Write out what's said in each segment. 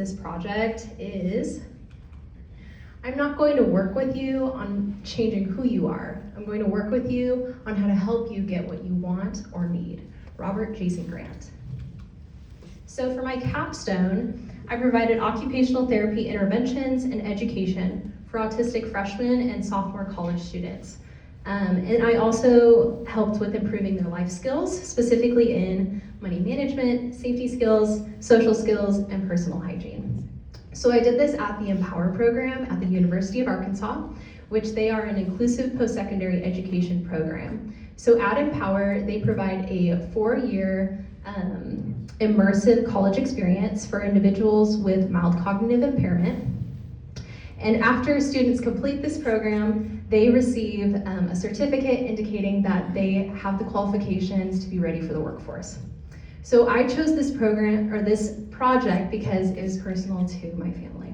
This project is, I'm not going to work with you on changing who you are. I'm going to work with you on how to help you get what you want or need. Robert Jason Grant. So for my capstone, I provided occupational therapy interventions and education for autistic freshmen and sophomore college students. And I also helped with improving their life skills, specifically in money management, safety skills, social skills, and personal hygiene. So I did this at the Empower program at the University of Arkansas, which they are an inclusive post-secondary education program. So at Empower, they provide a 4-year immersive college experience for individuals with mild cognitive impairment. And after students complete this program, they receive a certificate indicating that they have the qualifications to be ready for the workforce. So I chose this program, or this project, because it was personal to my family.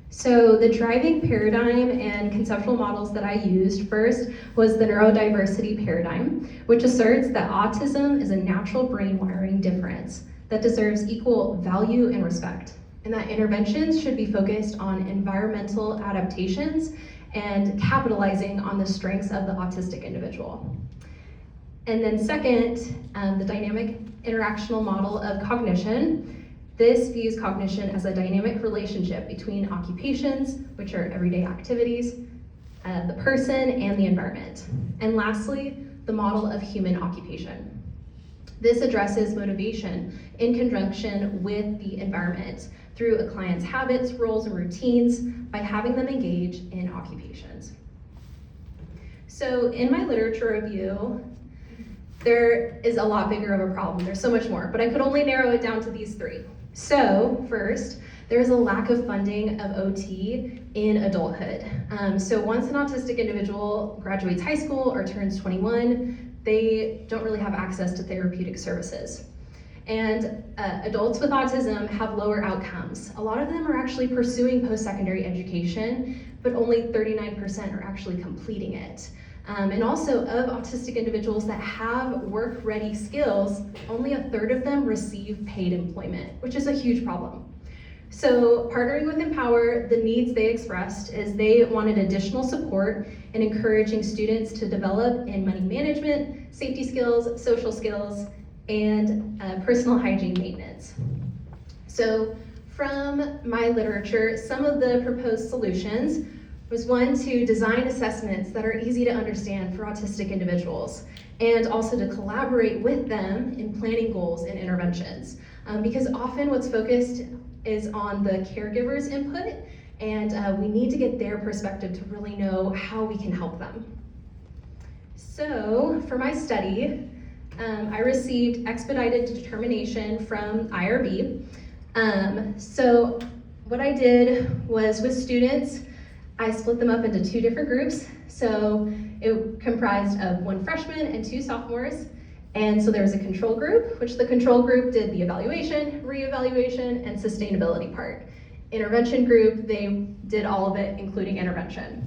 So the driving paradigm and conceptual models that I used first was the neurodiversity paradigm, which asserts that autism is a natural brain wiring difference that deserves equal value and respect, and that interventions should be focused on environmental adaptations and capitalizing on the strengths of the autistic individual. And then second, the dynamic interactional model of cognition. This views cognition as a dynamic relationship between occupations, which are everyday activities, the person, and the environment. And lastly, the model of human occupation. This addresses motivation in conjunction with the environment through a client's habits, roles, and routines by having them engage in occupations. So in my literature review, there is a lot bigger of a problem. There's so much more, but I could only narrow it down to these 3. So first, there's a lack of funding of OT in adulthood. So once an autistic individual graduates high school or turns 21, they don't really have access to therapeutic services. And adults with autism have lower outcomes. A lot of them are actually pursuing post-secondary education, but only 39% are actually completing it. And also of autistic individuals that have work-ready skills, only 1/3 of them receive paid employment, which is a huge problem. So partnering with Empower, the needs they expressed is they wanted additional support in encouraging students to develop in money management, safety skills, social skills, and personal hygiene maintenance. So from my literature, some of the proposed solutions was one, to design assessments that are easy to understand for autistic individuals, and also to collaborate with them in planning goals and interventions. Because often what's focused is on the caregiver's input, and we need to get their perspective to really know how we can help them. So for my study, I received expedited determination from IRB. So what I did was, with students, I split them up into 2 different groups. So it comprised of 1 freshman and 2 sophomores. And so there was a control group, which the control group did the evaluation, reevaluation, and sustainability part. Intervention group, they did all of it, including intervention.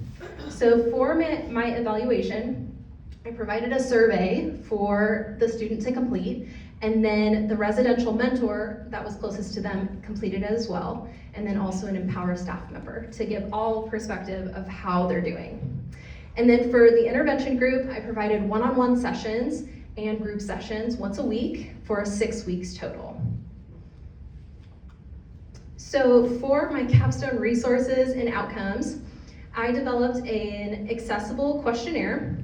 So for my evaluation, I provided a survey for the student to complete, and then the residential mentor that was closest to them completed it as well, and then also an Empower staff member to give all perspective of how they're doing. And then for the intervention group, I provided one-on-one sessions and group sessions once a week for 6 weeks total. So for my capstone resources and outcomes, I developed an accessible questionnaire.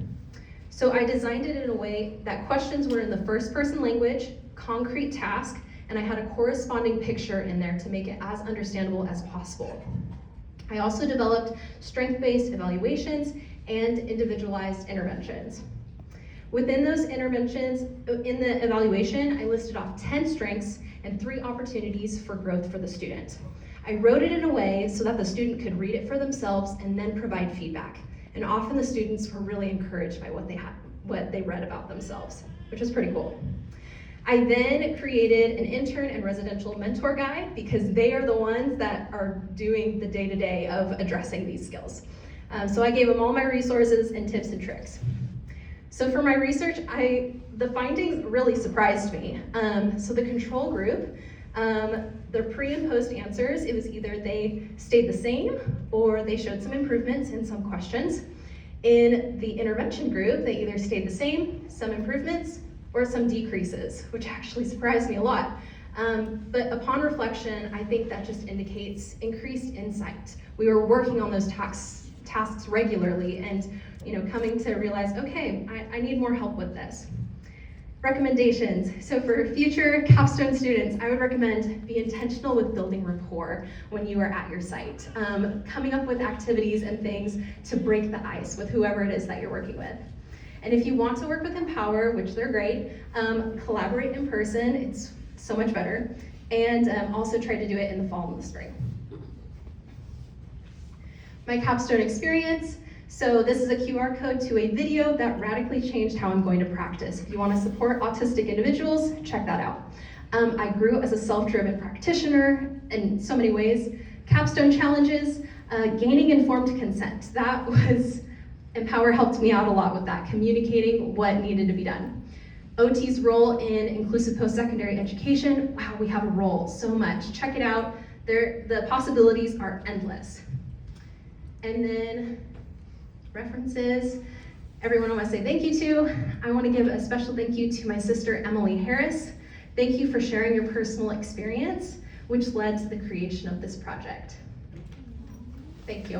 So I designed it in a way that questions were in the first-person language, concrete task, and I had a corresponding picture in there to make it as understandable as possible. I also developed strength-based evaluations and individualized interventions. Within those interventions, in the evaluation, I listed off 10 strengths and 3 opportunities for growth for the student. I wrote it in a way so that the student could read it for themselves and then provide feedback. And often the students were really encouraged by what they read about themselves, which is pretty cool. I then created an intern and residential mentor guide, because they are the ones that are doing the day-to-day of addressing these skills. So I gave them all my resources and tips and tricks. So for my research, the findings really surprised me. So the control group, their pre and post answers, it was either they stayed the same or they showed some improvements in some questions. In the intervention group, they either stayed the same, some improvements, or some decreases, which actually surprised me a lot. But upon reflection, I think that just indicates increased insight. We were working on those tasks regularly and coming to realize, okay, I need more help with this. Recommendations. So for future capstone students, I would recommend be intentional with building rapport when you are at your site. Coming up with activities and things to break the ice with whoever it is that you're working with. And if you want to work with Empower, which they're great, collaborate in person, it's so much better. And also try to do it in the fall and the spring. My capstone experience. So this is a QR code to a video that radically changed how I'm going to practice. If you want to support autistic individuals, check that out. I grew as a self-driven practitioner in so many ways. Capstone challenges, gaining informed consent. That was, Empower helped me out a lot with that, communicating what needed to be done. OT's role in inclusive post-secondary education. Wow, we have a role, so much. Check it out. The possibilities are endless. And then references, everyone I want to say thank you to. I want to give a special thank you to my sister, Emily Harris. Thank you for sharing your personal experience, which led to the creation of this project. Thank you.